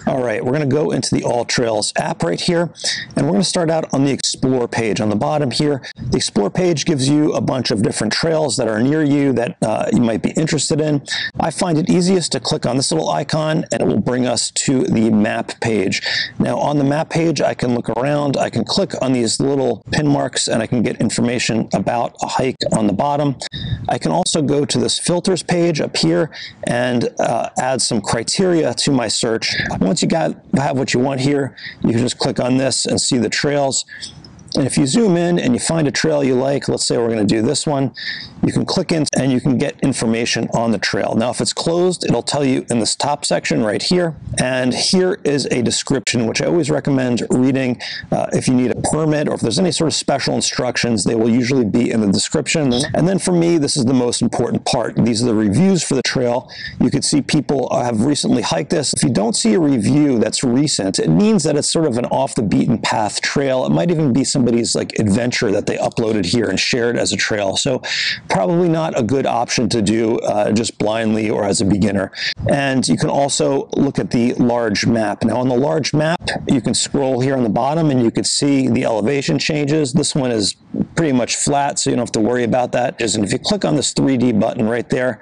All right, we're going to go into the AllTrails app right here, and we're going to start out on the Explore page on the bottom here. The Explore page gives you a bunch of different trails that are near you that you might be interested in. I find it easiest to click on this little icon, and it will bring us to the map page. Now, on the map page, I can look around, I can click on these little pin marks, and I can get information about a hike on the bottom. I can also go to this filters page up here and add some criteria to my search. Once you have what you want here, you can just click on this and see the trails. And if you zoom in and you find a trail you like, let's say we're going to do this one, you can click in and you can get information on the trail. Now, if it's closed, it'll tell you in this top section right here. And here is a description, which I always recommend reading if you need a permit or if there's any sort of special instructions, they will usually be in the description. And then for me, this is the most important part. These are the reviews for the trail. You can see people have recently hiked this. If you don't see a review that's recent, it means that it's sort of an off the beaten path trail. It might even be somebody's like adventure that they uploaded here and shared as a trail. So probably not a good option to do just blindly or as a beginner. And you can also look at the large map. Now on the large map, you can scroll here on the bottom and you can see the elevation changes. This one is pretty much flat, so you don't have to worry about that. And if you click on this 3D button right there,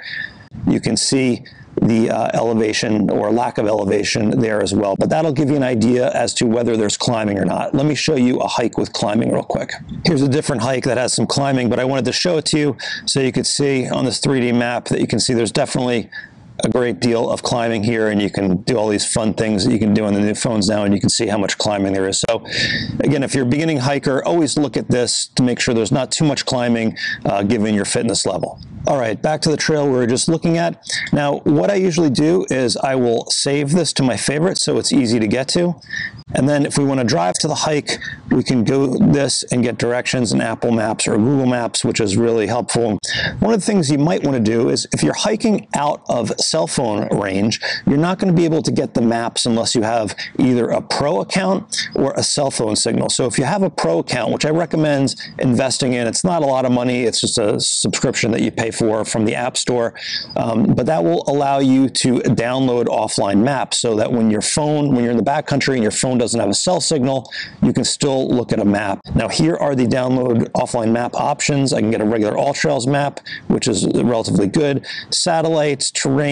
you can see the elevation or lack of elevation there as well. But that'll give you an idea as to whether there's climbing or not. Let me show you a hike with climbing real quick. Here's a different hike that has some climbing, but I wanted to show it to you so you could see on this 3D map that you can see there's definitely a great deal of climbing here, and you can do all these fun things that you can do on the new phones now, and you can see how much climbing there is. So again, if you're a beginning hiker, always look at this to make sure there's not too much climbing given your fitness level. All right, back to the trail we were just looking at. Now, what I usually do is I will save this to my favorites so it's easy to get to. And then if we want to drive to the hike, we can go this and get directions in Apple Maps or Google Maps, which is really helpful. One of the things you might want to do is if you're hiking out of cell phone range, you're not going to be able to get the maps unless you have either a pro account or a cell phone signal. So if you have a pro account, which I recommend investing in, it's not a lot of money, it's just a subscription that you pay for from the App Store, but that will allow you to download offline maps so that when you're in the backcountry and your phone doesn't have a cell signal, you can still look at a map. Now here are the download offline map options. I can get a regular AllTrails map, which is relatively good, satellites, terrain,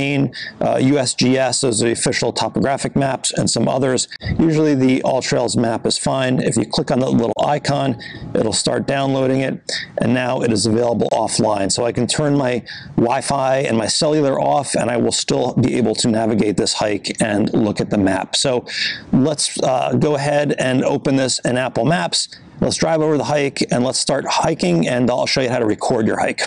USGS, those are the official topographic maps, and some others. Usually the AllTrails map is fine. If you click on the little icon, it'll start downloading it, and now it is available offline. So I can turn my Wi-Fi and my cellular off, and I will still be able to navigate this hike and look at the map. So let's go ahead and open this in Apple Maps. Let's drive over the hike and let's start hiking, and I'll show you how to record your hike.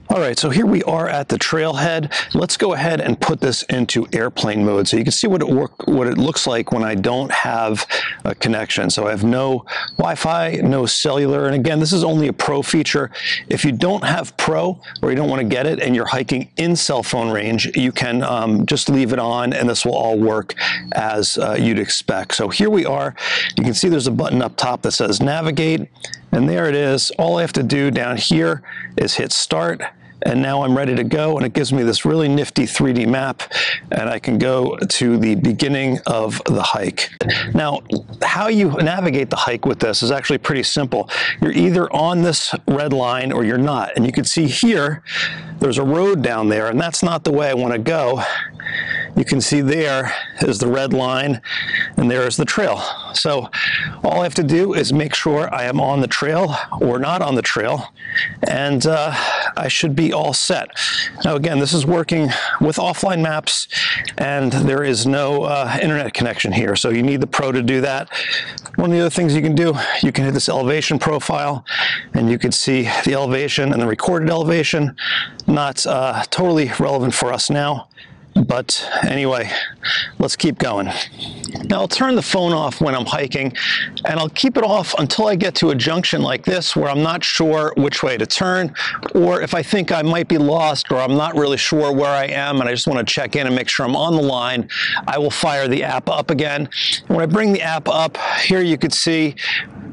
All right, so here we are at the trailhead. Let's go ahead and put this into airplane mode so you can see what it looks like when I don't have a connection. So I have no Wi-Fi, no cellular, and again, this is only a pro feature. If you don't have pro or you don't want to get it and you're hiking in cell phone range, you can just leave it on and this will all work as you'd expect. So here we are. You can see there's a button up top that says navigate, and there it is. All I have to do down here is hit start. And now I'm ready to go, and it gives me this really nifty 3D map, and I can go to the beginning of the hike. Now, how you navigate the hike with this is actually pretty simple. You're either on this red line or you're not, and you can see here, there's a road down there, and that's not the way I want to go. You can see there is the red line, and there is the trail. So all I have to do is make sure I am on the trail or not on the trail, and I should be all set. Now again, this is working with offline maps, and there is no internet connection here, so you need the pro to do that. One of the other things you can do, you can hit this elevation profile, and you can see the elevation and the recorded elevation. Not totally relevant for us now. But anyway, let's keep going. Now I'll turn the phone off when I'm hiking, and I'll keep it off until I get to a junction like this where I'm not sure which way to turn, or if I think I might be lost or I'm not really sure where I am and I just want to check in and make sure I'm on the line, I will fire the app up again. And when I bring the app up, here you can see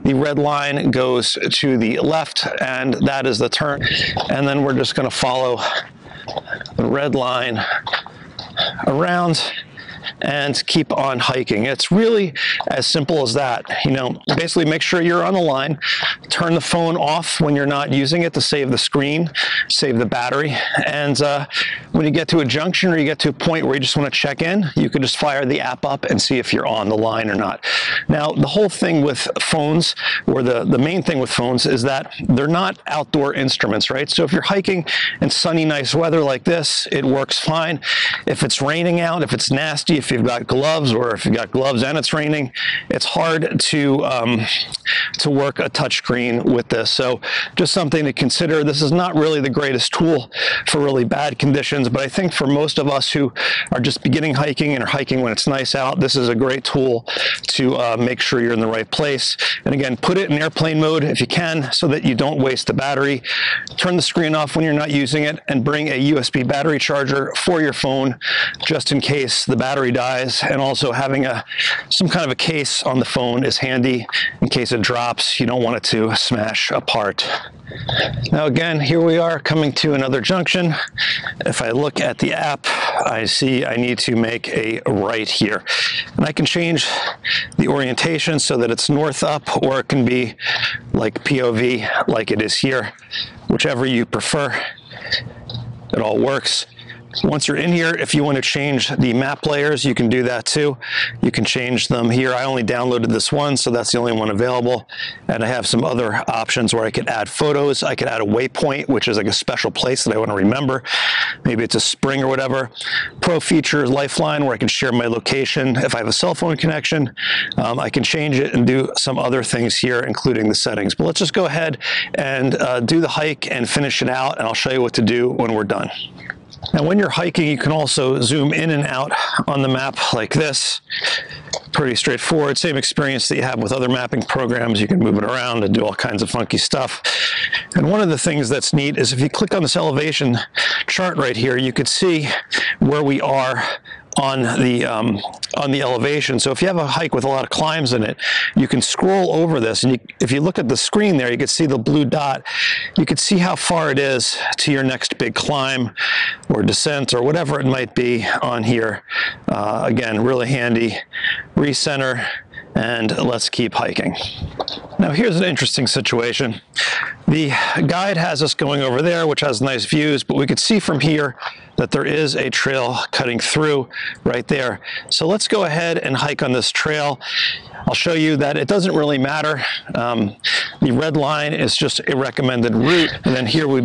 the red line goes to the left, and that is the turn. And then we're just going to follow the red line around, and keep on hiking. It's really as simple as that. You know, basically make sure you're on the line, turn the phone off when you're not using it to save the screen, save the battery, and when you get to a junction or you get to a point where you just want to check in, you can just fire the app up and see if you're on the line or not. Now, the whole thing with phones, or the main thing with phones, is that they're not outdoor instruments, right? So if you're hiking in sunny, nice weather like this, it works fine. If it's raining out, if it's nasty, if you've got gloves, or if you've got gloves and it's raining, it's hard to work a touchscreen with this. So just something to consider. This is not really the greatest tool for really bad conditions, but I think for most of us who are just beginning hiking and are hiking when it's nice out, this is a great tool to make sure you're in the right place. And again, put it in airplane mode if you can, so that you don't waste the battery. Turn the screen off when you're not using it, and bring a USB battery charger for your phone just in case the battery dies. And also having some kind of a case on the phone is handy in case it drops. You don't want it to smash apart. Now again, here we are coming to another junction. If I look at the app, I see I need to make a right here. And I can change the orientation so that it's north up, or it can be like POV like it is here. Whichever you prefer, it all works. Once you're in here, if you want to change the map layers, you can do that too. You can change them here. I only downloaded this one, so that's the only one available. And I have some other options where I could add photos. I could add a waypoint, which is like a special place that I want to remember. Maybe it's a spring or whatever. Pro feature Lifeline, where I can share my location if I have a cell phone connection. I can change it and do some other things here, including the settings. But let's just go ahead and do the hike and finish it out, and I'll show you what to do when we're done. Now, when you're hiking, you can also zoom in and out on the map like this. Pretty straightforward. Same experience that you have with other mapping programs. You can move it around and do all kinds of funky stuff. And one of the things that's neat is if you click on this elevation chart right here, you could see where we are on the elevation. So if you have a hike with a lot of climbs in it, you can scroll over this, and if you look at the screen there, you can see the blue dot. You can see how far it is to your next big climb or descent or whatever it might be on here. Again, really handy. Recenter, and let's keep hiking. Now here's an interesting situation. The guide has us going over there, which has nice views, but we could see from here that there is a trail cutting through right there. So let's go ahead and hike on this trail. I'll show you that it doesn't really matter. The red line is just a recommended route. And then here we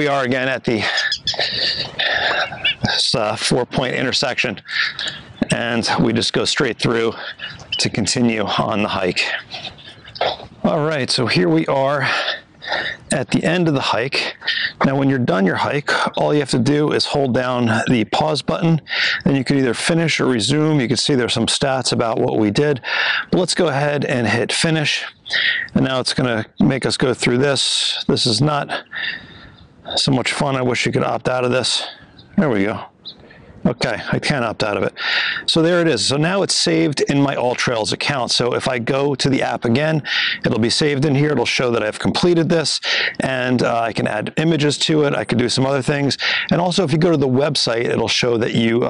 are again at the 4-point intersection. And we just go straight through to continue on the hike. All right, so here we are at the end of the hike. Now, when you're done your hike, all you have to do is hold down the pause button, and you can either finish or resume. You can see there's some stats about what we did, but let's go ahead and hit finish. And now it's going to make us go through this. This is not so much fun. I wish you could opt out of this. There we go. Okay, I can opt out of it. So there it is. So now it's saved in my AllTrails account. So if I go to the app again, it'll be saved in here. It'll show that I've completed this, and I can add images to it. I can do some other things. And also, if you go to the website, it'll show that you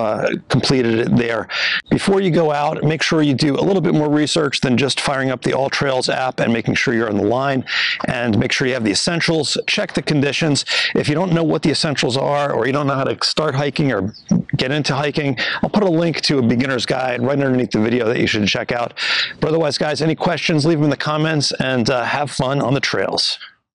completed it there. Before you go out, make sure you do a little bit more research than just firing up the AllTrails app and making sure you're on the line, and make sure you have the essentials. Check the conditions. If you don't know what the essentials are, or you don't know how to start hiking or get into hiking, I'll put a link to a beginner's guide right underneath the video that you should check out. But otherwise, guys, any questions, leave them in the comments, and have fun on the trails.